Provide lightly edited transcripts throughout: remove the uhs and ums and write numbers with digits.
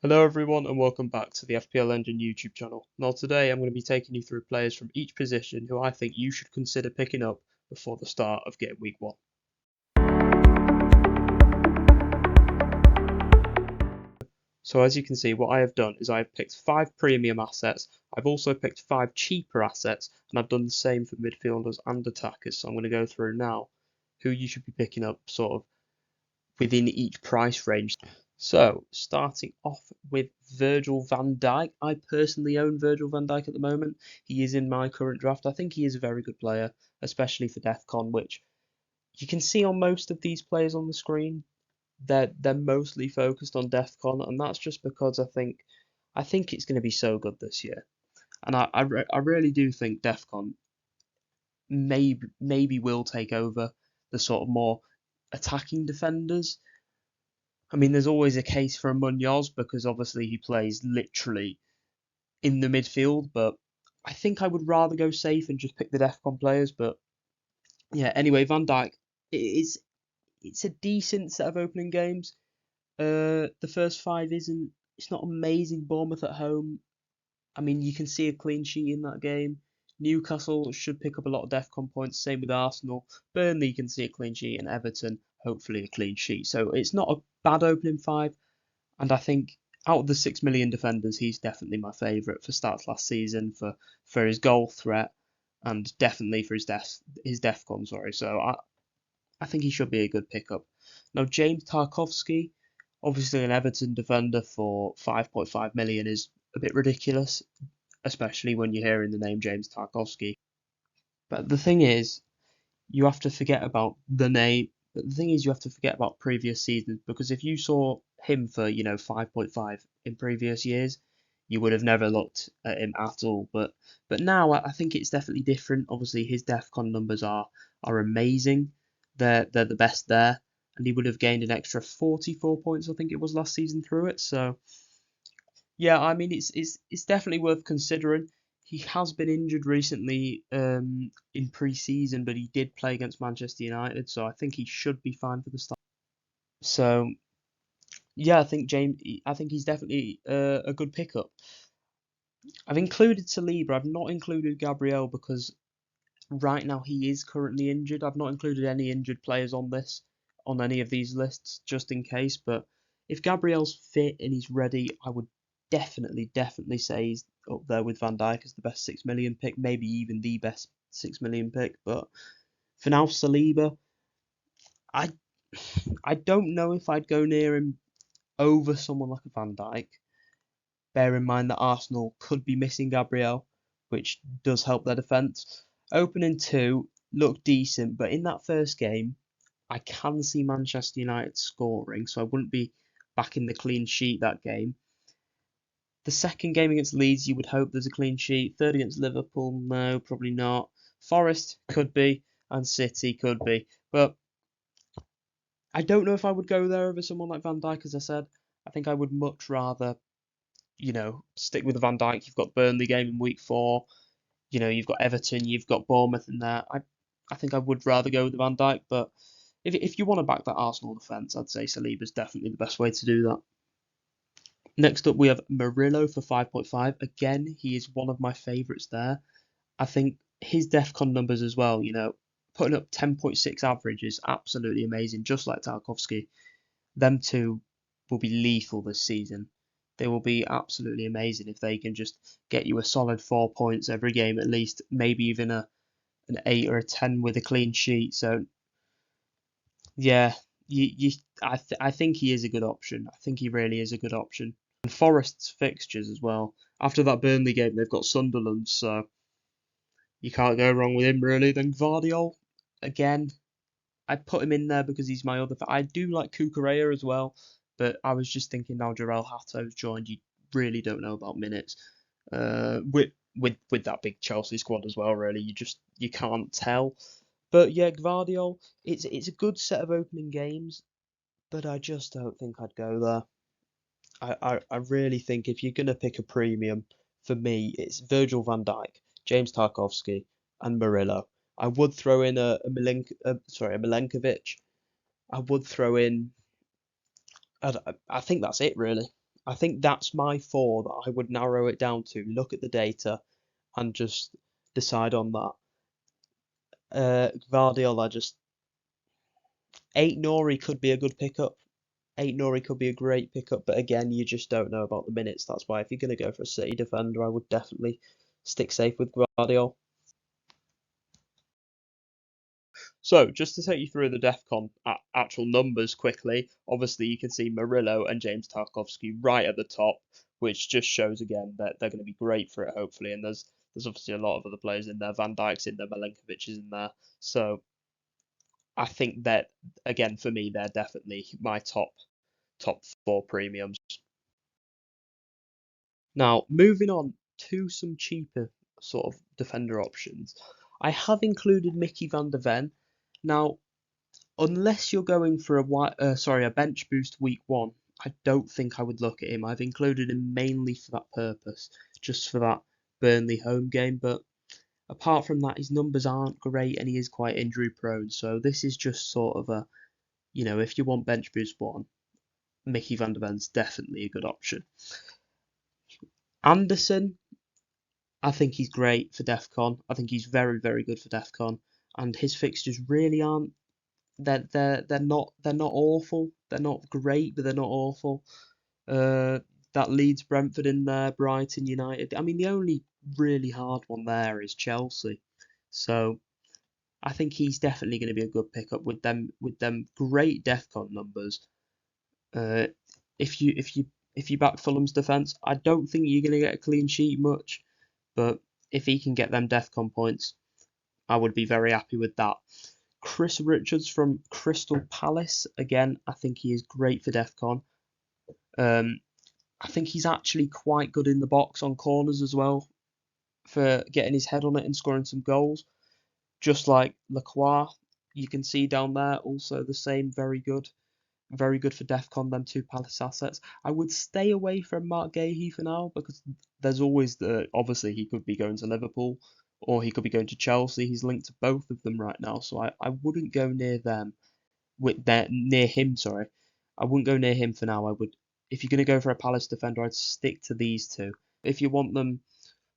Hello everyone and welcome back to the FPL Engine YouTube channel. Now today I'm going to be taking you through players from each position who I think you should consider picking up before the start of game week 1. So as you can see, what I have done is I've picked 5 premium assets, I've also picked 5 cheaper assets, and I've done the same for midfielders and attackers. So I'm going to go through now who you should be picking up sort of within each price range. So, starting off with Virgil van Dijk. I personally own Virgil van Dijk at the moment. He is in my current draft. I think he is a very good player, especially for defcon, which you can see on most of these players on the screen. They're mostly focused on defcon, and that's just because I think it's going to be so good this year. And I really do think defcon maybe will take over the sort of more attacking defenders. I mean, there's always a case for a Munoz because obviously he plays literally in the midfield, but I think I would rather go safe and just pick the defcon players. But yeah, anyway, Van Dijk, it's a decent set of opening games. The first 5 it's not amazing. Bournemouth at home. I mean, you can see a clean sheet in that game. Newcastle should pick up a lot of defcon points. Same with Arsenal. Burnley, you can see a clean sheet, and Everton, hopefully a clean sheet. So it's not a bad opening 5. And I think out of the 6 million defenders, he's definitely my favourite for stats last season, for his goal threat, and definitely for his defcon. Sorry, so I think he should be a good pickup. Now James Tarkowski, obviously an Everton defender for 5.5 million is a bit ridiculous, especially when you're hearing the name James Tarkowski. But the thing is, you have to forget about the name. But the thing is, you have to forget about previous seasons because if you saw him for 5.5 in previous years, you would have never looked at him at all. But now I think it's definitely different. Obviously, his defcon numbers are amazing. They're the best there, and he would have gained an extra 44 points. I think it was last season through it. So yeah, I mean it's definitely worth considering. He has been injured recently in pre-season, but he did play against Manchester United, so I think he should be fine for the start. So yeah, I think he's definitely a good pickup. I've included Saliba. I've not included Gabriel because right now he is currently injured. I've not included any injured players on any of these lists just in case. But if Gabriel's fit and he's ready, I would definitely say he's up there with Van Dijk as the best 6 million pick, maybe even the best 6 million pick. But for now, Saliba, I I don't know if I'd go near him over someone like a Van Dijk. Bear in mind that Arsenal could be missing Gabriel, which does help their defence. Opening 2 looked decent, but in that first game, I can see Manchester United scoring, so I wouldn't be backing the clean sheet that game. The second game against Leeds, you would hope there's a clean sheet. Third against Liverpool, no, probably not. Forest could be, and City could be. But I don't know if I would go there over someone like Van Dijk, as I said. I think I would much rather, stick with Van Dijk. You've got Burnley game in week 4. You've got Everton, you've got Bournemouth in there. I think I would rather go with the Van Dijk, but if you want to back that Arsenal defence, I'd say Saliba's definitely the best way to do that. Next up, we have Murillo for 5.5. Again, he is one of my favourites there. I think his defcon numbers as well, putting up 10.6 average is absolutely amazing, just like Tarkowski. Them two will be lethal this season. They will be absolutely amazing if they can just get you a solid 4 points every game at least, maybe even an 8 or a 10 with a clean sheet. So yeah, I think he is a good option. I think he really is a good option. And Forest's fixtures as well. After that Burnley game, they've got Sunderland, so you can't go wrong with him really. Then Gvardiol, again, I put him in there because he's my other. I do like Cucurella as well, but I was just thinking now Jarell Hato's joined, you really don't know about minutes. With that big Chelsea squad as well, really, you can't tell. But yeah, Gvardiol, it's a good set of opening games, but I just don't think I'd go there. I really think if you're gonna pick a premium, for me, it's Virgil van Dijk, James Tarkowski, and Murillo. I would throw in a Milenkovic. I would throw in. I think that's it really. I think that's my four that I would narrow it down to. Look at the data and just decide on that. Gvardiol, 8 Nori could be a good pickup. 8 Nori could be a great pickup, but again, you just don't know about the minutes. That's why if you're going to go for a City defender, I would definitely stick safe with Gvardiol. So, just to take you through the defcon actual numbers quickly, obviously you can see Murillo and James Tarkowski right at the top, which just shows again that they're going to be great for it, hopefully. And there's obviously a lot of other players in there. Van Dijk's in there, Milenkovic is in there. So I think that, again, for me, they're definitely my top four premiums. Now, moving on to some cheaper sort of defender options, I have included Mickey van der Ven. Now, unless you're going for a bench boost week 1, I don't think I would look at him. I've included him mainly for that purpose, just for that Burnley home game. But apart from that, his numbers aren't great and he is quite injury prone. So this is just sort of a, if you want bench boost 1, Mickey van der Ven's definitely a good option. Anderson, I think he's great for defcon. I think he's very, very good for defcon, and his fixtures really aren't. They're not awful. They're not great, but they're not awful. That leads Brentford in there, Brighton, United. I mean, the only really hard one there is Chelsea. So I think he's definitely going to be a good pickup with them great defcon numbers. If you back Fulham's defence, I don't think you're going to get a clean sheet much, but if he can get them defcon points, I would be very happy with that. Chris Richards from Crystal Palace, again, I think he is great for defcon. I think he's actually quite good in the box on corners as well for getting his head on it and scoring some goals. Just like Lacroix, you can see down there, also the same, very good. Very good for defcon, them two Palace assets. I would stay away from Mark Gahey for now because there's always obviously he could be going to Liverpool or he could be going to Chelsea. He's linked to both of them right now, so I wouldn't go near him, sorry. I wouldn't go near him for now. I would, if you're going to go for a Palace defender, I'd stick to these two. If you want them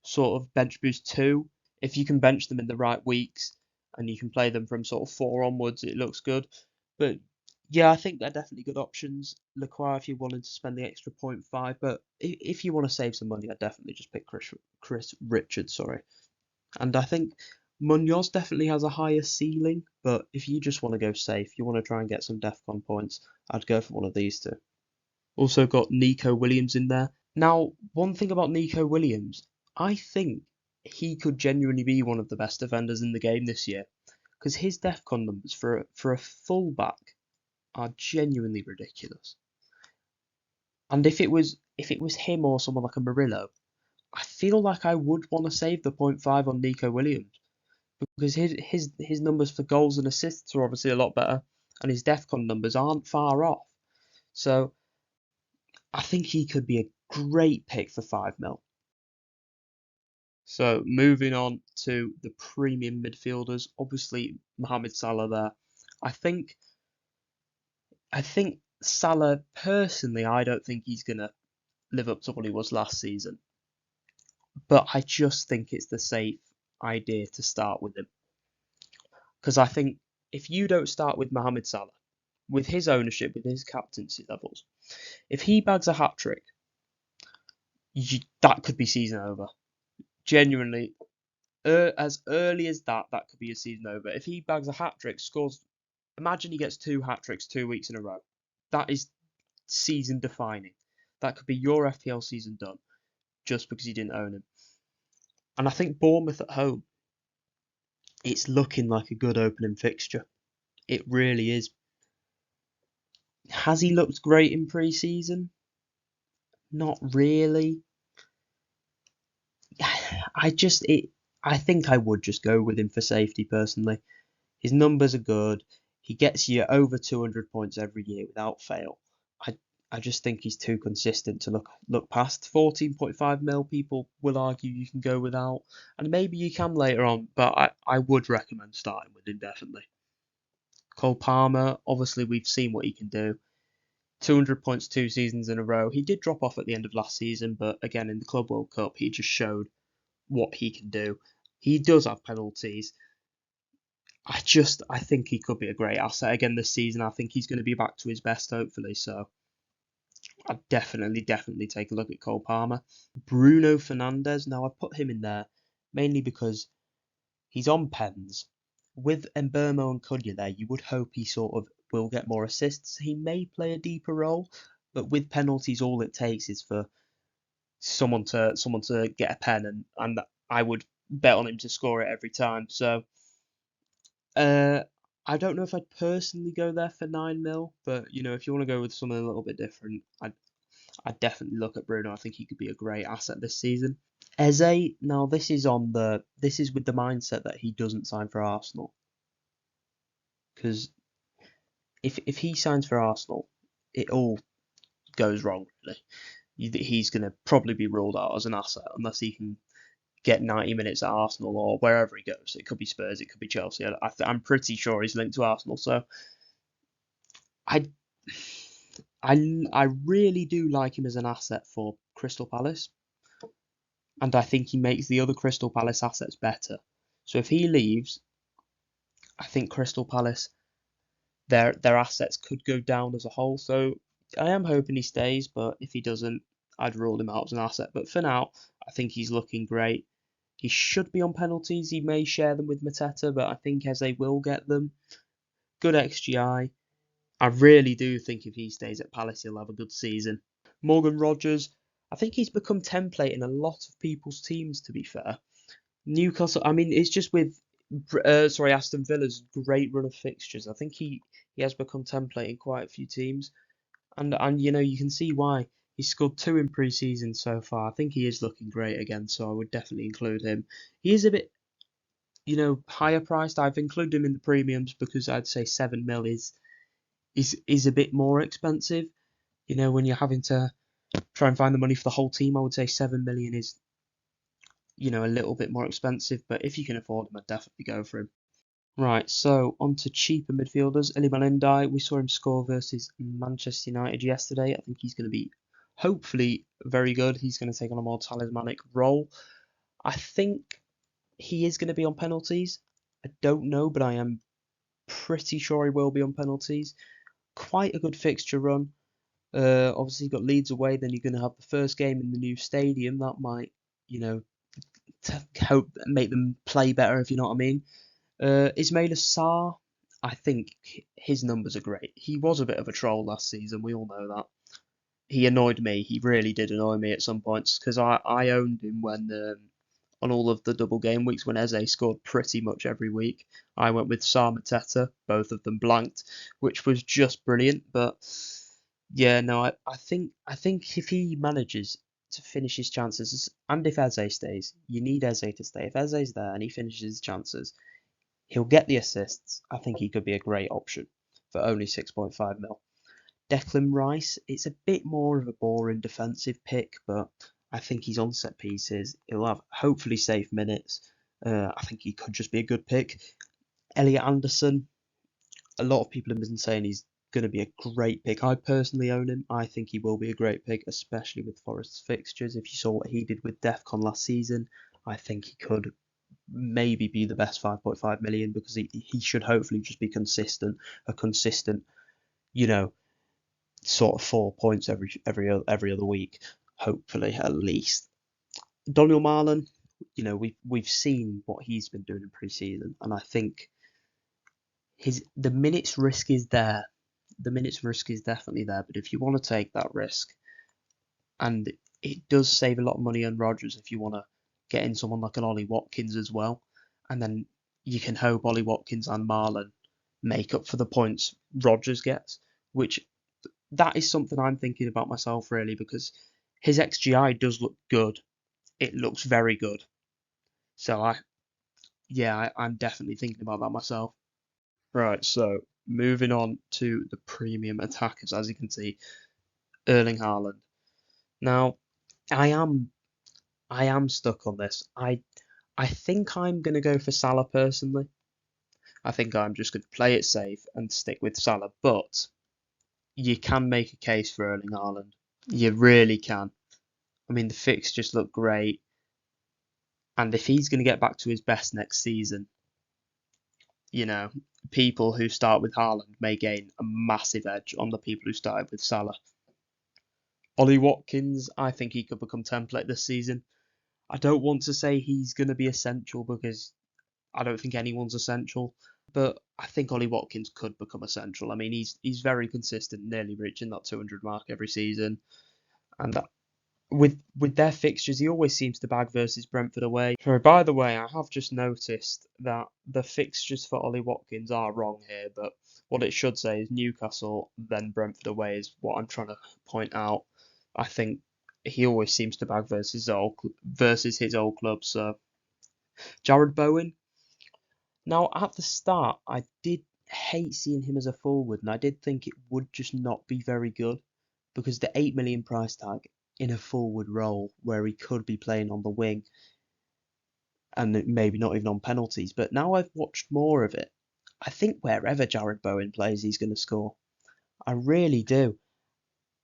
sort of bench boost 2, if you can bench them in the right weeks and you can play them from sort of 4 onwards, it looks good. But yeah, I think they're definitely good options. Lacroix, if you wanted to spend the extra 0.5, but if you want to save some money, I'd definitely just pick Chris Richards, sorry. And I think Munoz definitely has a higher ceiling, but if you just want to go safe, you want to try and get some defcon points, I'd go for one of these two. Also got Nico Williams in there. Now, one thing about Nico Williams, I think he could genuinely be one of the best defenders in the game this year, because his defcon numbers for a fullback are genuinely ridiculous. And if it was him or someone like a Murillo, I feel like I would want to save the 0.5 on Nico Williams because his numbers for goals and assists are obviously a lot better, and his defcon numbers aren't far off. So I think he could be a great pick for 5 mil. So moving on to the premium midfielders, obviously Mohamed Salah there. I think Salah, personally, I don't think he's going to live up to what he was last season. But I just think it's the safe idea to start with him. Because I think if you don't start with Mohamed Salah, with his ownership, with his captaincy levels, if he bags a hat-trick, that could be season over. Genuinely, as early as that could be a season over. If he bags a hat-trick, scores, imagine he gets 2 hat-tricks 2 weeks in a row. That is season defining. That could be your FPL season done just because you didn't own him. And I think Bournemouth at home, it's looking like a good opening fixture. It really is. Has he looked great in pre-season? Not really. I think I would just go with him for safety personally. His numbers are good. He gets you over 200 points every year without fail. I just think he's too consistent to look past. 14.5 mil, people will argue you can go without, and maybe you can later on, but I would recommend starting with him definitely. Cole Palmer, obviously we've seen what he can do. 200 points 2 seasons in a row. He did drop off at the end of last season, but again, in the Club World Cup, he just showed what he can do. He does have penalties. I think he could be a great asset again this season. I think he's going to be back to his best, hopefully. So I'd definitely take a look at Cole Palmer. Bruno Fernandes. Now I put him in there mainly because he's on pens. With Mbermo and Cunha there, you would hope he sort of will get more assists. He may play a deeper role, but with penalties, all it takes is for someone to get a pen, and I would bet on him to score it every time. So I don't know if I'd personally go there for 9 mil, but if you want to go with something a little bit different, I'd definitely look at Bruno. I think he could be a great asset this season. Eze, now this is with the mindset that he doesn't sign for Arsenal, because if he signs for Arsenal, it all goes wrong really. He's going to probably be ruled out as an asset unless he can get 90 minutes at Arsenal or wherever he goes. It could be Spurs, it could be Chelsea. I'm pretty sure he's linked to Arsenal. So I really do like him as an asset for Crystal Palace, and I think he makes the other Crystal Palace assets better. So if he leaves, I think Crystal Palace, their assets could go down as a whole. So I am hoping he stays, but if he doesn't, I'd rule him out as an asset. But for now, I think he's looking great. He should be on penalties. He may share them with Mateta, but I think Eze will get them. Good XGI. I really do think if he stays at Palace, he'll have a good season. Morgan Rogers, I think he's become template in a lot of people's teams, to be fair. Newcastle, I mean, it's just with Aston Villa's great run of fixtures. I think he has become template in quite a few teams, and you can see why. He's scored 2 in pre-season so far. I think he is looking great again, so I would definitely include him. He is a bit, higher priced. I've included him in the premiums because I'd say 7 mil is a bit more expensive. When you're having to try and find the money for the whole team, I would say 7 million is, a little bit more expensive. But if you can afford him, I'd definitely go for him. Right, so on to cheaper midfielders. Iliman Ndiaye, we saw him score versus Manchester United yesterday. I think he's going to be, hopefully, very good. He's going to take on a more talismanic role. I think he is going to be on penalties. I don't know, but I am pretty sure he will be on penalties. Quite a good fixture run. Obviously, you've got Leeds away, then you're going to have the first game in the new stadium. That might, help make them play better, if you know what I mean. Ismaila Sarr, I think his numbers are great. He was a bit of a troll last season, we all know that. He annoyed me. He really did annoy me at some points because I owned him when on all of the double game weeks when Eze scored pretty much every week. I went with Sarr Mateta, both of them blanked, which was just brilliant. But yeah, no, I think if he manages to finish his chances, and if Eze stays, you need Eze to stay. If Eze's there and he finishes his chances, he'll get the assists. I think he could be a great option for only 6.5 mil. Declan Rice, it's a bit more of a boring defensive pick, but I think he's on set pieces. He'll have hopefully safe minutes. I think he could just be a good pick. Elliot Anderson, a lot of people have been saying he's going to be a great pick. I personally own him. I think he will be a great pick, especially with Forest's fixtures. If you saw what he did with defcon last season, I think he could maybe be the best 5.5 million because he should hopefully just be a consistent, sort of 4 points every other week, hopefully at least. Daniel Marlon, we've seen what he's been doing in pre-season, and I think the minutes risk is there. The minutes risk is definitely there, but if you want to take that risk, and it does save a lot of money on Rodgers if you want to get in someone like an Ollie Watkins as well, and then you can hope Ollie Watkins and Marlon make up for the points Rodgers gets, which that is something I'm thinking about myself really because his XGI does look good. It looks very good. So I'm definitely thinking about that myself. Right, so moving on to the premium attackers, as you can see, Erling Haaland. Now, I am stuck on this. I think I'm gonna go for Salah personally. I think I'm just gonna play it safe and stick with Salah, but you can make a case for Erling Haaland. You really can. I mean, the fixtures look great, and if he's going to get back to his best next season, you know, people who start with Haaland may gain a massive edge on the people who started with Salah. Ollie Watkins, I think he could become template this season. I don't want to say he's going to be essential because I don't think anyone's essential, but I think Ollie Watkins could become essential. I mean, he's very consistent, nearly reaching that 200 mark every season, and with their fixtures, he always seems to bag versus Brentford away. So, by the way, I have just noticed that the fixtures for Ollie Watkins are wrong here, but what it should say is Newcastle, then Brentford away is what I'm trying to point out. I think he always seems to bag versus his old club. So, Jared Bowen. Now, at the start, I did hate seeing him as a forward, and I did think it would just not be very good because the 8 million price tag in a forward role where he could be playing on the wing and maybe not even on penalties. But now I've watched more of it, I think wherever Jared Bowen plays, he's going to score. I really do.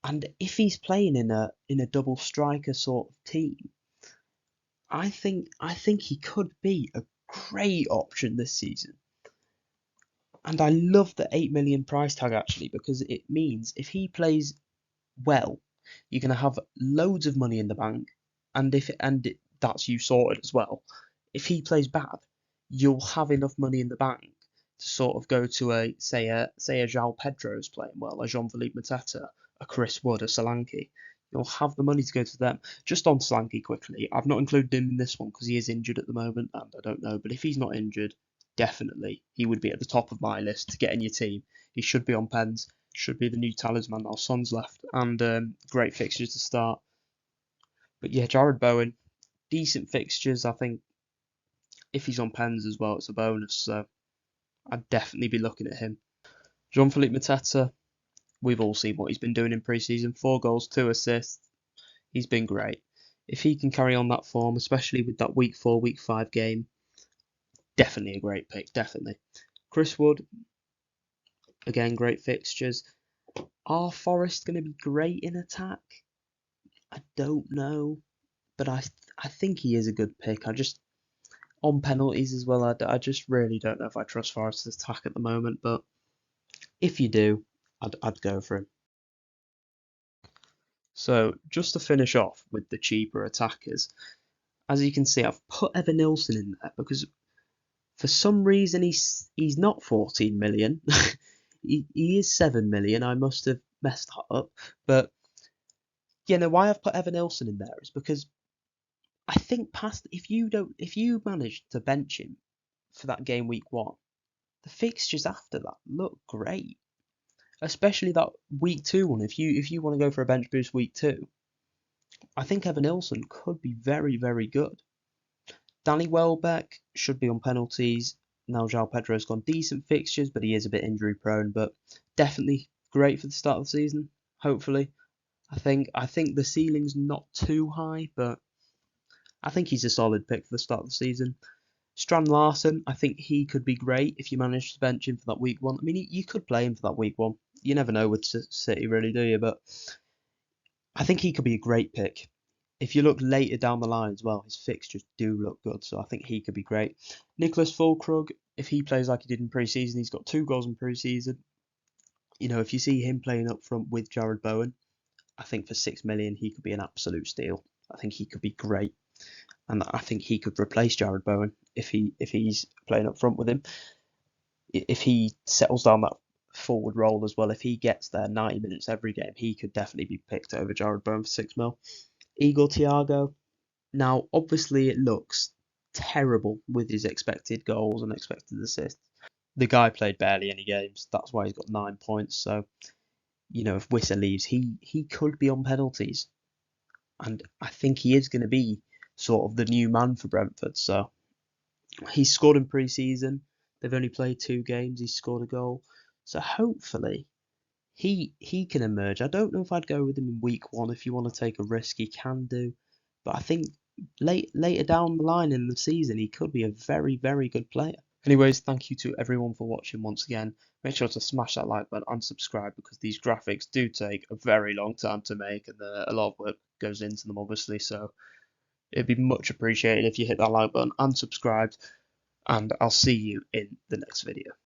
And if he's playing in a double striker sort of team, I think he could be a great option this season. And I love the 8 million price tag actually because it means if he plays well, you're going to have loads of money in the bank, and that's you sorted as well. If he plays bad, you'll have enough money in the bank to sort of go to a João Pedro's playing well, a Jean-Philippe Mateta, a Chris Wood, a Solanke. You'll have the money to go to them. Just on Solanke quickly, I've not included him in this one because he is injured at the moment, and I don't know. But if he's not injured, definitely he would be at the top of my list to get in your team. He should be on pens. Should be the new talisman. Our son's left, and great fixtures to start. But yeah, Jared Bowen, decent fixtures. I think if he's on pens as well, it's a bonus. So I'd definitely be looking at him. Jean-Philippe Mateta, we've all seen what he's been doing in pre-season. 4 goals, 2 assists. He's been great. If he can carry on that form, especially with that week 4, week 5 game, definitely a great pick. Definitely. Chris Wood, again, great fixtures. Are Forest going to be great in attack? I don't know, but I think he is a good pick. I just on penalties as well. I just really don't know if I trust Forest's attack at the moment. But if you do, I'd go for him. So just to finish off with the cheaper attackers, as you can see, I've put Evan Nilsson in there because for some reason he's not 14 million. he is 7 million. I must have messed that up, but why I've put Evan Nilsson in there is because I think if you manage to bench him for that game week 1, the fixtures after that look great. Especially that week 2 one. If you want to go for a bench boost week 2, I think Evan Nilsson could be very, very good. Danny Welbeck should be on penalties. Now João Pedro's gone decent fixtures, but he is a bit injury prone, but definitely great for the start of the season, hopefully. I think the ceiling's not too high, but I think he's a solid pick for the start of the season. Strand Larson, I think he could be great if you manage to bench him for that week 1. I mean, you could play him for that week 1. You never know with City, really, do you? But I think he could be a great pick. If you look later down the line as well, his fixtures do look good, so I think he could be great. Nicholas Füllkrug, if he plays like he did in pre-season, he's got 2 goals in pre-season. If you see him playing up front with Jared Bowen, I think for 6 million he could be an absolute steal. I think he could be great, and I think he could replace Jared Bowen if he's playing up front with him. If he settles down that forward role as well, if he gets there 90 minutes every game, he could definitely be picked over Jared Bowen for 6 mil. Igor Thiago. Now, obviously, it looks terrible with his expected goals and expected assists. The guy played barely any games. That's why he's got 9 points. So, if Wissa leaves, he could be on penalties. And I think he is going to be sort of the new man for Brentford. So, he's scored in pre-season. They've only played 2 games. He's scored a goal. So, hopefully, he can emerge. I don't know if I'd go with him in week 1. If you want to take a risk, he can do. But I think later down the line in the season, he could be a very, very good player. Anyways, thank you to everyone for watching once again. Make sure to smash that like button and subscribe, because these graphics do take a very long time to make, and a lot of work goes into them obviously, so it'd be much appreciated if you hit that like button and subscribed, and I'll see you in the next video.